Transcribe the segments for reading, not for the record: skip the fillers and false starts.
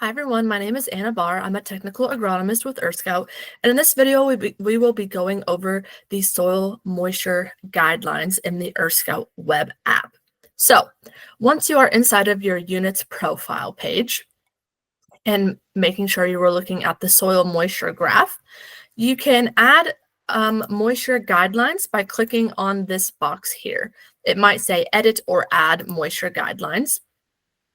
Hi everyone, my name is Anna Barr. I'm a technical agronomist with EarthScout, and in this video we will be going over the soil moisture guidelines in the EarthScout web app. So once you are inside of your unit's profile page and making sure you are looking at the soil moisture graph, you can add moisture guidelines by clicking on this box here. It might say edit or add moisture guidelines.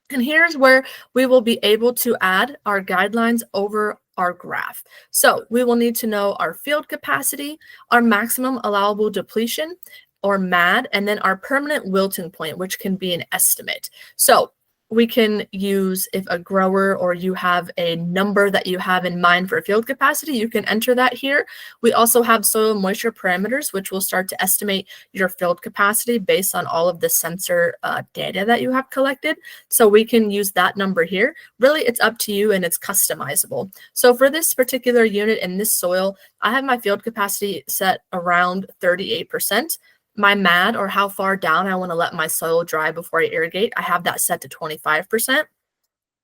And here's where we will be able to add our guidelines over our graph. So we will need to know our field capacity, our maximum allowable depletion, or MAD, and then our permanent wilting point, which can be an estimate. So we can use, if a grower or you have a number that you have in mind for field capacity, you can enter that here. We also have soil moisture parameters, which will start to estimate your field capacity based on all of the sensor data that you have collected. So we can use that number here. Really, it's up to you and it's customizable. So for this particular unit in this soil, I have my field capacity set around 38%. My MAD, or how far down I want to let my soil dry before I irrigate, I have that set to 25%.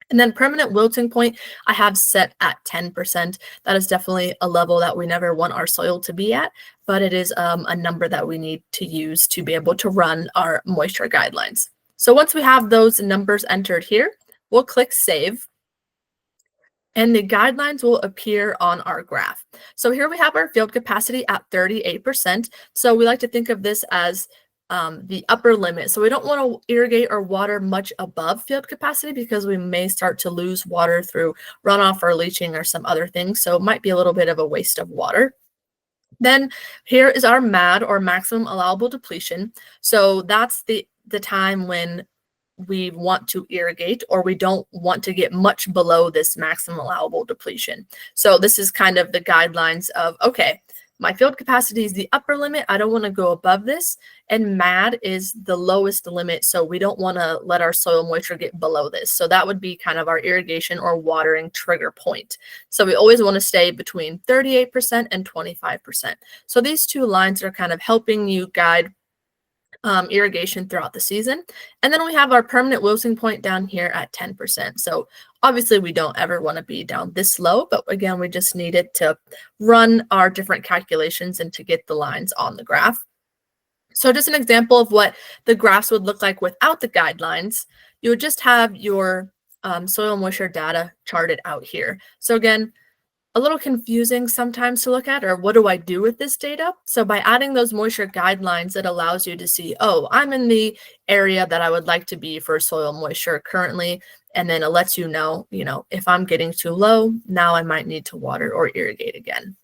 And then permanent wilting point, I have set at 10%. That is definitely a level that we never want our soil to be at, but it is a number that we need to use to be able to run our moisture guidelines. So once we have those numbers entered here, we'll click Save. And the guidelines will appear on our graph. So here we have our field capacity at 38%. So we like to think of this as the upper limit. So we don't want to irrigate or water much above field capacity because we may start to lose water through runoff or leaching or some other things. So it might be a little bit of a waste of water. Then here is our MAD, or maximum allowable depletion. So that's the time when we want to irrigate, or we don't want to get much below this maximum allowable depletion. So this is kind of the guidelines of, okay, my field capacity is the upper limit. I don't want to go above this. And MAD is the lowest limit. So we don't want to let our soil moisture get below this. So that would be kind of our irrigation or watering trigger point. So we always want to stay between 38% and 25%. So these two lines are kind of helping you guide irrigation throughout the season. And then we have our permanent wilting point down here at 10%. So obviously we don't ever want to be down this low, but again, we just needed to run our different calculations and to get the lines on the graph. So just an example of what the graphs would look like without the guidelines, you would just have your soil moisture data charted out here. So again, a little confusing sometimes to look at, or what do I do with this data? So by adding those moisture guidelines, it allows you to see, oh, I'm in the area that I would like to be for soil moisture currently. And then it lets you know, if I'm getting too low, now I might need to water or irrigate again.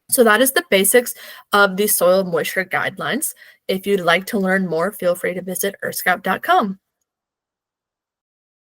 So that is the basics of the soil moisture guidelines. If you'd like to learn more, feel free to visit earthscout.com.